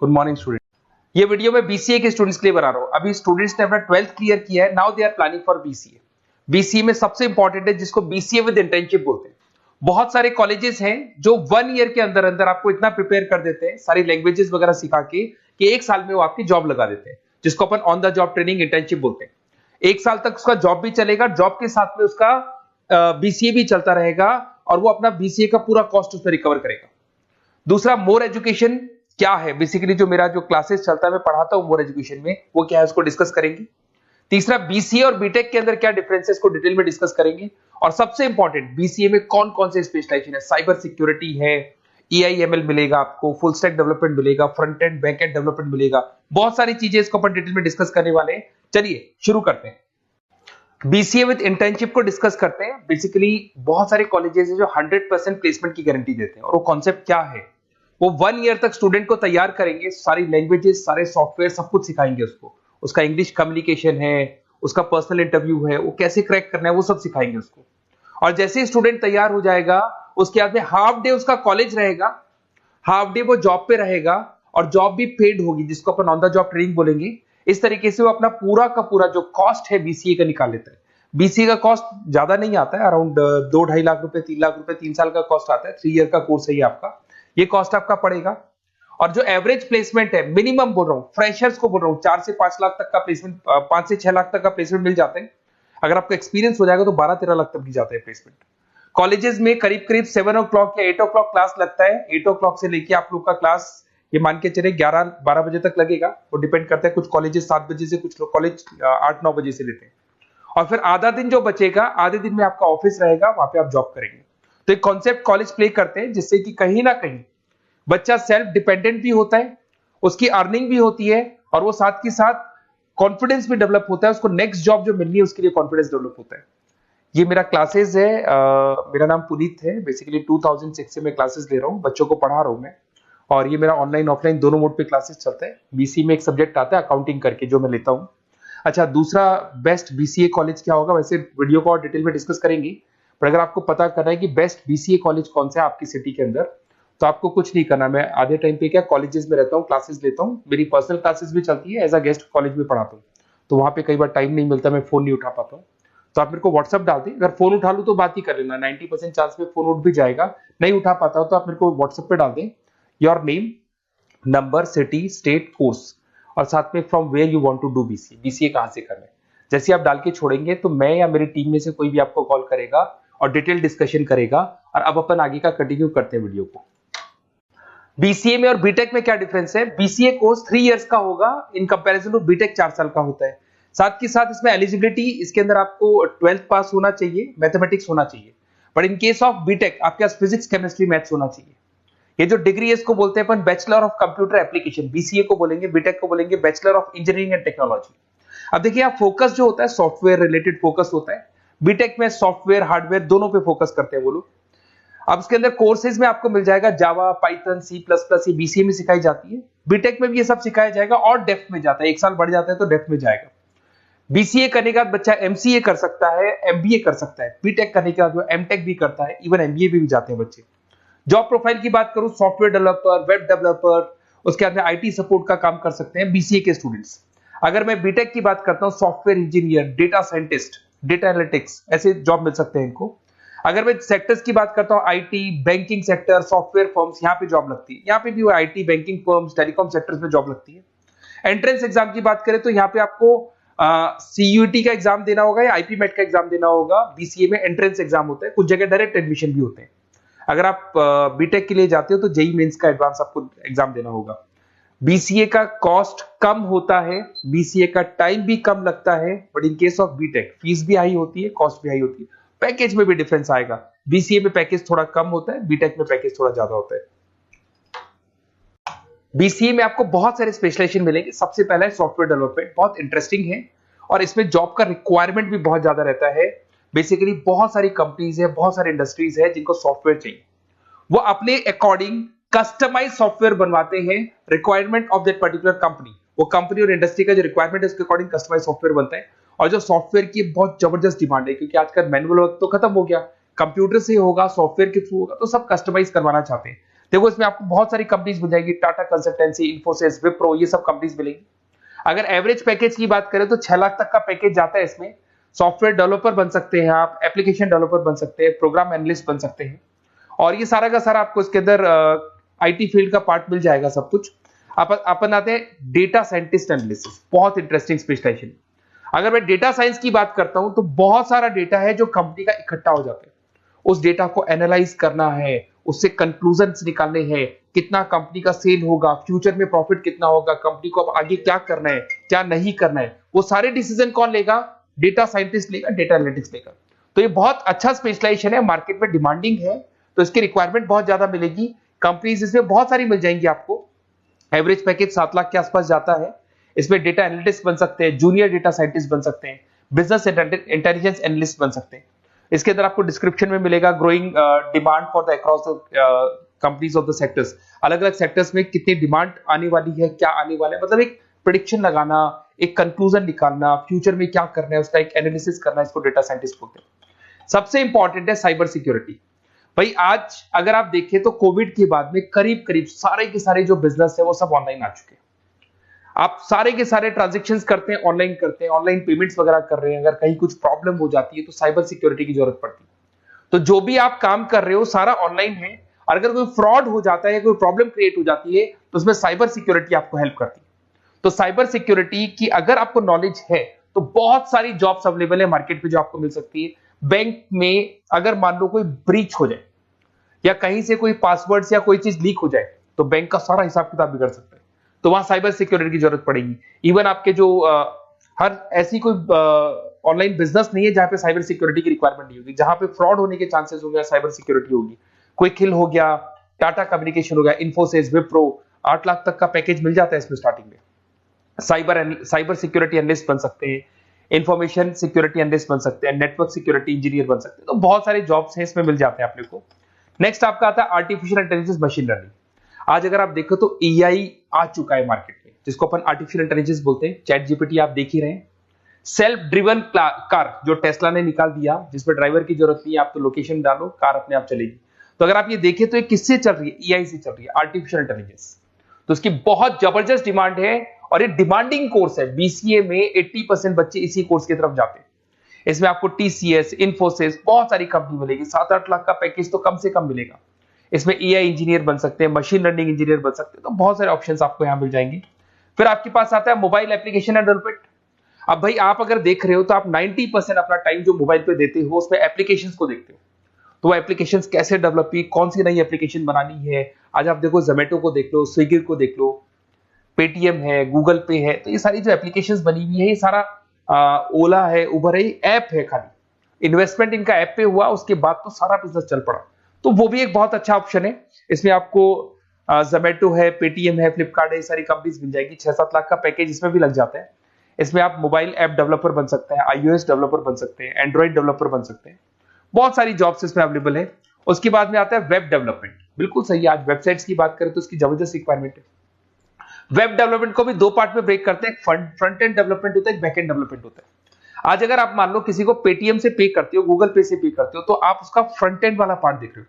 Good morning student. ये video मैं BCA के स्टूडेंट्स के लिए बना रहा हूँ। अभी स्टूडेंट्स ने अपना 12th क्लियर किया है, now they are planning for BCA. BCA में सबसे इंपॉर्टेंट है जिसको बीसीए विद इंटर्नशिप बोलते हैं। बहुत सारे कॉलेजेस हैं जो 1 ईयर के अंदर अंदर आपको इतना प्रिपेयर कर देते हैं, सारी लैंग्वेजेस वगैरह सिखा के, कि 1 साल में वो आपकी जॉब लगा देते हैं, जिसको अपन on the job training internship बोलते हैं। 1 साल तक उसका जॉब भी चलेगा, जॉब के साथ में उसका बीसीए भी चलता रहेगा और वो अपना बीसीए का पूरा कॉस्ट उसमें रिकवर करेगा। दूसरा, मोर एजुकेशन क्या है, बेसिकली जो मेरा जो क्लासेस चलता है मैं पढ़ाता हूं मोर एजुकेशन में, वो क्या है उसको डिस्कस करेंगे। तीसरा, बीसीए और बीटेक के अंदर क्या डिफरेंसेस को डिटेल में डिस्कस करेंगे। और सबसे इंपॉर्टेंट, बीसीए में कौन कौन से स्पेशलाइजेशन है, साइबर सिक्योरिटी है, ईआईएमएल मिलेगा आपको, फुल स्टैक डेवलपमेंट मिलेगा, front end back and development मिलेगा, बहुत सारी चीजें इसको अपन डिटेल में डिस्कस करने वाले हैं। चलिए शुरू करते हैं। बीसीए विद इंटर्नशिप को डिस्कस करते हैं। बेसिकली बहुत सारे कॉलेजेस हैं जो 100% प्लेसमेंट की गारंटी देते हैं, और वो कॉन्सेप्ट क्या है, वो 1 ईयर तक स्टूडेंट को तैयार करेंगे, सारी लैंग्वेजेस, सारे सॉफ्टवेयर, सब कुछ सिखाएंगे उसको। उसका इंग्लिश कम्युनिकेशन है, उसका पर्सनल इंटरव्यू है, वो कैसे क्रैक करना है, वो सब सिखाएंगे उसको। और जैसे ही स्टूडेंट तैयार हो जाएगा, उसके बाद में हाफ डे उसका कॉलेज रहेगा, हाफ डे वो जॉब पे रहेगा, और जॉब भी पेड होगी, जिसको अपन ऑन द जॉब ट्रेनिंग बोलेंगे। इस तरीके से वो अपना पूरा का पूरा जो कॉस्ट है बीसीए का निकाल लेता है। बीसीए का कॉस्ट ज्यादा नहीं आता है, अराउंड 2-2.5 लाख रुपए, 3 लाख रुपए 3 साल का कॉस्ट आता है। 3 ईयर का कोर्स है ये आपका, ये कॉस्ट आपका पड़ेगा। और जो एवरेज प्लेसमेंट है, मिनिमम बोल रहा हूँ, फ्रेशर्स को बोल रहा हूँ, 4 से 5 लाख तक का प्लेसमेंट, 5 से 6 लाख तक का प्लेसमेंट मिल जाता है। अगर आपका एक्सपीरियंस हो जाएगा तो 12-13 लाख तक भी जाता है प्लेसमेंट। कॉलेजेस में करीब करीब 7 o'clock या 8 o'clock क्लास लगता है। 8 o'clock से लेके आप लोग का क्लास, ये मान के चले 11-12 बजे तक लगेगा। वो डिपेंड करता है, कुछ कॉलेजेस 7 बजे से, कुछ लोग कॉलेज 8-9 बजे से लेते हैं। और फिर आधा दिन जो बचेगा, आधे दिन में आपका ऑफिस रहेगा, वहां पे आप जॉब करेंगे। तो एक कॉन्सेप्ट कॉलेज प्ले करते हैं, जिससे कि कहीं ना कहीं बच्चा सेल्फ डिपेंडेंट भी होता है, उसकी अर्निंग भी होती है, और वो साथ के साथ कॉन्फिडेंस भी डेवलप होता है। उसको नेक्स्ट जॉब जो मिलनी है उसके लिए कॉन्फिडेंस डेवलप होता है। ये मेरा क्लासेस है, मेरा नाम पुनीत है। बेसिकली 2006 से मैं क्लासेस ले रहा हूँ, बच्चों को पढ़ा रहा हूँ मैं। और ये मेरा ऑनलाइन ऑफलाइन दोनों मोड पे क्लासेस चलता है। बीसी में एक सब्जेक्ट आता है अकाउंटिंग करके, जो मैं लेता हूँ। अच्छा, दूसरा, बेस्ट बीसीए कॉलेज क्या होगा, वैसे वीडियो को और डिटेल में डिस्कस करेंगे, पर अगर आपको पता करना है कि बेस्ट बीसीए कॉलेज कौन सा है आपकी सिटी के अंदर, तो आपको कुछ नहीं करना। मैं आधे टाइम पे क्या कॉलेजेस में रहता हूँ, क्लासेस लेता हूँ, मेरी पर्सनल क्लासेस भी चलती है, एज अ गेस्ट कॉलेज में पढ़ाता हूँ। तो वहां पे कई बार टाइम नहीं मिलता, मैं फोन नहीं उठा पाता हूँ, तो आप मेरे को व्हाट्सअप डाल दें। अगर फोन उठा लूँ तो बात ही कर लेना, 90% चांस में फोन उठ भी जाएगा। नहीं उठा पाता हूँ तो आप मेरे को व्हाट्सएप पे डाल दें, your name, number, city, state, course, और साथ में from where you want to do BCA, BCA कहां से करना है। जैसे आप डाल के छोड़ेंगे तो मैं या मेरी टीम में से कोई भी आपको कॉल करेगा और डिटेल डिस्कशन करेगा। और अब अपन आगे का कंटिन्यू करते हैं वीडियो को। बीसीए में और बीटेक में क्या डिफरेंस है। बीसीए कोर्स 3 इयर्स का होगा, इन कंपैरिजन टू बीटेक 4 साल का होता है। साथ के साथ इसमें एलिजिबिलिटी, इसके अंदर आपको 12th पास होना चाहिए, मैथमेटिक्स होना चाहिए। But in case of BTech आपके पास फिजिक्स, केमिस्ट्री, मैथ्स होना चाहिए। ये जो डिग्री है इसको बोलते हैं अपन bachelor of computer application. BCA को बोलेंगे, बीटेक को बोलेंगे bachelor of engineering and technology. अब देखिए, आप फोकस जो होता है सॉफ्टवेयर रिलेटेड फोकस होता है। बीटेक में सॉफ्टवेयर, हार्डवेयर दोनों पे फोकस करते हैं वो लोग। अब इसके अंदर कोर्सेज में आपको मिल जाएगा जावा, पाइथन, सी प्लस प्लस, ये बीसीए में सिखाई जाती है। बीटेक में भी ये सब सिखाया जाएगा, और डेप्थ में जाता है, 1 साल बढ़ जाता है तो डेप्थ में जाएगा। बीसीए करने के बाद बच्चा एमसीए कर सकता है, एमबीए कर सकता है। बीटेक करने के बाद वो एमटेक भी करता है, इवन एमबीए भी जाते हैं बच्चे। जॉब प्रोफाइल की बात करूं, सॉफ्टवेयर डेवलपर, वेब डेवलपर, उसके बाद में आईटी सपोर्ट का काम कर सकते हैं बीसीए के स्टूडेंट्स। अगर मैं बीटेक की बात करता हूं, software engineer, data scientist, data analytics, ऐसे जॉब मिल सकते हैं इनको। अगर मैं सेक्टर्स की बात करता हूं, IT, banking sector, software firms, यहाँ पे जॉब लगती है। यहाँ पे भी वो IT, banking firms, telecom sectors में जॉब लगती है। एंट्रेंस एग्जाम की बात करें तो यहाँ पे आपको सीयूटी का एग्जाम देना होगा या आईपी मेट का एग्जाम देना होगा। बीसीए में एंट्रेंस एग्जाम होता है, कुछ जगह डायरेक्ट एडमिशन भी होते हैं। अगर आप बीटेक के लिए जाते हो तो जेई मेंस का एडवांस आपको एग्जाम देना होगा। बीसीए का कॉस्ट कम होता है, बीसीए का टाइम भी कम लगता है, but in case of BTech fees भी हाई होती है, कॉस्ट भी हाई होती है, पैकेज में भी डिफरेंस आएगा। बीसीए में पैकेज थोड़ा कम होता है, बीटेक में पैकेज थोड़ा ज्यादा होता है। बीसीए में आपको बहुत सारे स्पेशलाइजेशन मिलेंगे। सबसे पहला है सॉफ्टवेयर डेवलपमेंट, बहुत इंटरेस्टिंग है, और इसमें जॉब का रिक्वायरमेंट भी बहुत ज्यादा रहता है। बेसिकली बहुत सारी कंपनीज है, बहुत सारी इंडस्ट्रीज है जिनको सॉफ्टवेयर चाहिए, वो अपने अकॉर्डिंग कस्टमाइज सॉफ्टवेयर बनवाते हैं, requirement of that particular company. वो कंपनी और इंडस्ट्री का जो रिक्वायरमेंट है उसके अकॉर्डिंग कस्टमाइज सॉफ्टवेयर बनता है। और जो सॉफ्टवेयर की बहुत जबरदस्त डिमांड है, क्योंकि आजकल मैनुअल वर्क तो खत्म हो गया, कंप्यूटर से होगा, सॉफ्टवेयर के थ्रू होगा, तो सब कस्टमाइज करवाना चाहते हैं। देखो इसमें आपको बहुत सारी कंपनीज मिल जाएगी, टाटा कंसल्टेंसी, इन्फोसिस, विप्रो, ये सब कंपनीज मिलेंगी। अगर एवरेज पैकेज की बात करें तो 6 लाख तक का पैकेज जाता है इसमें। सॉफ्टवेयर डेवलपर बन सकते हैं आप, एप्लीकेशन डेवलपर बन सकते हैं, प्रोग्राम एनालिस्ट बन सकते हैं, और ये सारा का सारा आपको इसके अंदर आईटी फील्ड का पार्ट मिल जाएगा सब कुछ। अपन आते हैं डेटा साइंटिस्ट एनालिसिस, बहुत इंटरेस्टिंग स्पेशलाइजेशन। अगर मैं डेटा साइंस की बात करता हूं तो बहुत सारा डेटा है जो कंपनी का इकट्ठा हो जाता है, उस डेटा को एनालाइज करना है, उससे कंक्लूजन्स निकालने हैं, कितना कंपनी का सेल होगा, फ्यूचर में प्रॉफिट कितना होगा, कंपनी को अब आगे क्या करना है, क्या नहीं करना है, वो सारे डिसीजन कौन लेगा? डेटा साइंटिस्ट लेगा, डेटा एनालिटिक्स लेगा। तो ये बहुत अच्छा स्पेशलाइजेशन है, मार्केट में डिमांडिंग है, तो इसकी रिक्वायरमेंट बहुत ज्यादा मिलेगी। कंपनीज इसमें बहुत सारी मिल जाएंगी आपको। एवरेज पैकेज 7 लाख के आसपास जाता है। इसमें डेटा एनालिटिक्स बन सकते हैं, जूनियर डेटा साइंटिस्ट बन सकते हैं, बिजनेस इंटेलिजेंस एनालिस्ट बन सकते हैं। इसके अंदर आपको डिस्क्रिप्शन में मिलेगा growing demand for the across the companies of the sectors. अलग अलग सेक्टर्स में कितनी डिमांड आने वाली है, क्या आने वाला है, मतलब एक प्रेडिक्शन लगाना, एक कंक्लूजन निकालना, फ्यूचर में क्या करना है उसका एक एनालिसिस करना, इसको डेटा साइंटिस्ट बोलते हैं। सबसे इंपॉर्टेंट है साइबर सिक्योरिटी। भाई आज अगर आप देखें तो कोविड के बाद में करीब करीब सारे के सारे जो बिजनेस है वो सब ऑनलाइन आ चुके हैं। आप सारे के सारे ट्रांजैक्शंस करते हैं, ऑनलाइन करते हैं, ऑनलाइन पेमेंट्स वगैरह कर रहे हैं। अगर कहीं कुछ प्रॉब्लम हो जाती है तो साइबर सिक्योरिटी की जरूरत पड़ती है। तो जो भी आप काम कर रहे हो सारा ऑनलाइन है, और अगर कोई फ्रॉड हो जाता है, कोई प्रॉब्लम क्रिएट हो जाती है तो उसमें साइबर सिक्योरिटी आपको हेल्प करती है। तो साइबर सिक्योरिटी की अगर आपको नॉलेज है तो बहुत सारी जॉब्स अवेलेबल है मार्केट में जो आपको मिल सकती है। बैंक में अगर मान लो कोई ब्रीच हो जाए या कहीं से कोई पासवर्ड या कोई चीज लीक हो जाए तो बैंक का सारा हिसाब किताब बिगड़ सकता है, तो वहां साइबर सिक्योरिटी की जरूरत पड़ेगी। इवन आपके जो हर ऐसी कोई ऑनलाइन बिजनेस नहीं है जहां पे साइबर सिक्योरिटी की रिक्वायरमेंट नहीं होगी, जहां पे फ्रॉड होने के चांसेस होंगे, साइबर सिक्योरिटी होगी। क्विक हिल हो गया, टाटा कम्युनिकेशन हो गया, इन्फोसिस, विप्रो, 8 लाख तक का पैकेज मिल जाता है इसमें स्टार्टिंग में। साइबर सिक्योरिटी एनालिस्ट बन सकते हैं, इंफॉर्मेशन सिक्योरिटी एनालिस्ट बन सकते हैं, नेटवर्क सिक्योरिटी इंजीनियर बन सकते हैं। तो बहुत सारे जॉब्स हैं इसमें मिल जाते हैं अपने को। नेक्स्ट आपका आता है आर्टिफिशियल इंटेलिजेंस, मशीन लर्निंग। आज अगर आप देखो तो एआई आ चुका है मार्केट में, जिसको अपन आर्टिफिशियल इंटेलिजेंस बोलते हैं। चैट जीपीटी आप देख ही रहे हैं। सेल्फ ड्रिवन कार जो टेस्ला ने निकाल दिया, जिसमें ड्राइवर की जरूरत नहीं है, आप तो लोकेशन डालो, कार अपने आप चलेगी। तो अगर आप ये देखें तो ये किससे चल रही है? एआई से चल रही है, आर्टिफिशियल इंटेलिजेंस। तो इसकी बहुत जबरदस्त डिमांड है और ये डिमांडिंग कोर्स है। बीसीए में 80% बच्चे इसी कोर्स की तरफ जाते हैं। इसमें आपको टीसीएस, इन्फोसिस, बहुत सारी कंपनी मिलेगी। 7-8 लाख का पैकेज तो कम से कम मिलेगा। इसमें एआई इंजीनियर बन सकते हैं, मशीन लर्निंग इंजीनियर बन सकते हैं। तो बहुत सारे ऑप्शंस आपको यहां मिल जाएंगे। फिर आपके पास आता है मोबाइल एप्लीकेशन डेवलपमेंट। अब भाई आप अगर देख रहे हो तो आप 90% अपना टाइम जो मोबाइल पे देते हो उसमें एप्लीकेशंस को देखते हो। तो वो एप्लीकेशंस कैसे डेवलप की, कौन सी नई एप्लीकेशन बनानी है। आज आप देखो जोमेटो को देख लो, स्विगी को देख लो, पेटीएम है, गूगल पे है। तो ये सारी जो एप्लीकेशंस बनी हुई है, ये सारा ओला है, उबर है, ऐप है। खाली इन्वेस्टमेंट इनका ऐप पे हुआ, उसके बाद तो सारा बिजनेस चल पड़ा। तो वो भी एक बहुत अच्छा ऑप्शन है। इसमें आपको जोमेटो है, पेटीएम है, फ्लिपकार्ट है, ये सारी कंपनीज मिल जाएगी। 6-7 लाख का पैकेज इसमें भी लग जाता है। इसमें आप मोबाइल ऐप डेवलपर बन सकते हैं, आईओएस डेवलपर बन सकते हैं, एंड्रॉइड डेवलपर बन सकते हैं। बहुत सारी जॉब्स इसमें अवेलेबल है। उसके बाद में आता है वेब डेवलपमेंट। बिल्कुल सही है, आज वेबसाइट्स की बात करें तो उसकी जबरदस्त रिक्वायरमेंट है। वेब डेवलपमेंट को भी दो पार्ट में ब्रेक करते हैं। फ्रंट एंड डेवलपमेंट होता है, बैक एंड डेवलपमेंट होता है। आज अगर आप मान लो किसी को पेटीएम से पे करते हो, गूगल पे से पे करते हो, तो आप उसका फ्रंट एंड वाला पार्ट देख रहे हो।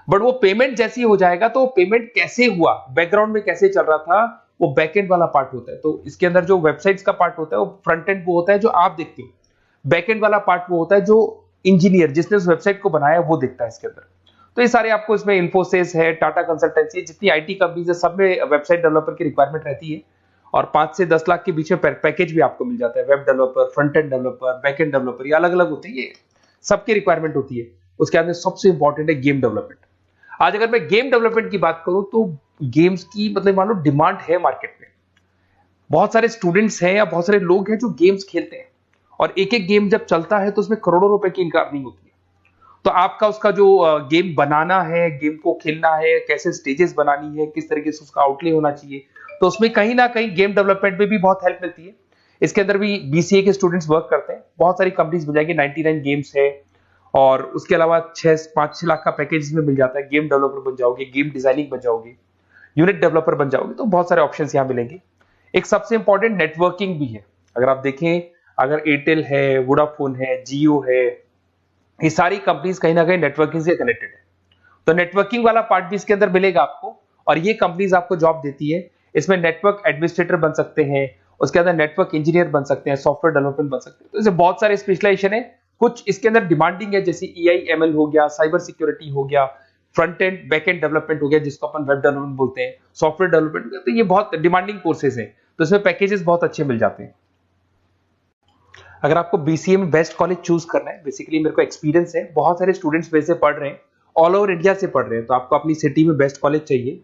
बट वो पेमेंट जैसी हो जाएगा तो पेमेंट कैसे हुआ, बैकग्राउंड में कैसे चल रहा था, वो बैकएंड वाला पार्ट होता है। तो इसके अंदर जो वेबसाइट्स का पार्ट होता है वो फ्रंट एंड वो होता है जो आप देखते हो, बैकएंड वाला पार्ट वो होता है जो इंजीनियर जिसने उस वेबसाइट को बनाया वो देखता है इसके अंदर। तो ये सारे आपको इसमें इन्फोसिस है, टाटा कंसल्टेंसी, जितनी आईटी कंपनीज है सब में वेबसाइट डेवलपर की रिक्वायरमेंट रहती है। और 5 से 10 लाख के बीच में पैकेज भी आपको मिल जाता है। Web developer, front end developer, back end developer, ये अलग अलग होते हैं, ये सबकी रिक्वायरमेंट होती है। उसके अंदर सबसे इंपॉर्टेंट है गेम डेवलपमेंट। आज अगर मैं गेम डेवलपमेंट की बात करूं तो गेम्स की मतलब मान लो डिमांड है मार्केट में। बहुत सारे स्टूडेंट्स हैं या बहुत सारे लोग हैं जो गेम्स खेलते हैं, और एक एक गेम जब चलता है तो उसमें करोड़ों रुपए की इनकम अर्निंग होती है। तो आपका उसका जो गेम बनाना है, गेम को खेलना है, कैसे स्टेजेस बनानी है, किस तरीके से उसका आउटले होना चाहिए, तो उसमें कहीं ना कहीं गेम डेवलपमेंट में भी बहुत हेल्प मिलती है। इसके अंदर भी बीसीए के स्टूडेंट्स वर्क करते हैं। बहुत सारी कंपनीज मिल जाएगी, 99 गेम्स है। और उसके अलावा 5-6 लाख का पैकेज में मिल जाता है। गेम डेवलपर बन जाओगे, गेम डिजाइनिंग बन जाओगे, यूनिट डेवलपर बन जाओगे, तो बहुत सारे ऑप्शंस यहाँ मिलेंगे। एक सबसे इंपॉर्टेंट नेटवर्किंग भी है। अगर आप देखें, अगर एयरटेल है, वोडाफोन है, जियो है, ये सारी कंपनीज कहीं ना कहीं नेटवर्किंग से कनेक्टेड है। तो नेटवर्किंग वाला पार्ट भी इसके अंदर मिलेगा आपको, और ये कंपनीज आपको जॉब देती है। इसमें नेटवर्क एडमिनिस्ट्रेटर बन सकते हैं, उसके अंदर नेटवर्क इंजीनियर बन सकते हैं, सॉफ्टवेयर डेवलपमेंट बन सकते हैं। तो इसे बहुत सारे स्पेशलाइजेशन है। कुछ इसके अंदर डिमांडिंग है, जैसे EI/ML हो गया, साइबर सिक्योरिटी हो गया, front end back and development हो गया जिसको अपन वेब डेवलपमेंट बोलते हैं, सॉफ्टवेयर डेवलपमेंट। तो ये बहुत डिमांडिंग कोर्सेज हैं, तो इसमें पैकेजेस बहुत अच्छे मिल जाते हैं। अगर आपको BCA में बेस्ट कॉलेज चूज करना है, बेसिकली मेरे को एक्सपीरियंस है, बहुत सारे स्टूडेंट्स वैसे पढ़ रहे हैं, ऑल ओवर इंडिया से पढ़ रहे हैं, तो आपको अपनी सिटी में बेस्ट कॉलेज चाहिए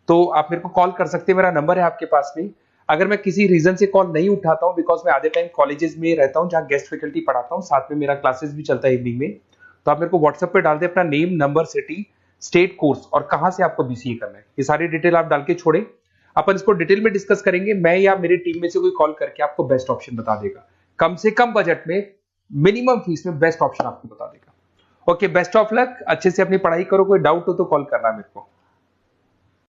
तो आप मेरे को कॉल कर सकते हैं। मेरा नंबर है आपके पास में। अगर मैं किसी रीजन से कॉल नहीं उठाता हूं, बिकॉज मैं आधे टाइम कॉलेजेस में रहता हूं जहां गेस्ट फैकल्टी पढ़ाता हूं, साथ में मेरा क्लासेस भी चलता है इवनिंग में, तो आप मेरे को व्हाट्सएप पे डाल दे अपना name, number, city, state, course और कहां से आपको BCA करना है, ये सारी डिटेल आप डाल के छोड़े। अपन इसको डिटेल में डिस्कस करेंगे, मैं या मेरी टीम में से कोई कॉल करके आपको बेस्ट ऑप्शन बता देगा, कम से कम बजट में, मिनिमम फीस में बेस्ट ऑप्शन आपको बता देगा। ओके, बेस्ट ऑफ लक, अच्छे से अपनी पढ़ाई करो, कोई डाउट हो तो कॉल करना मेरे को।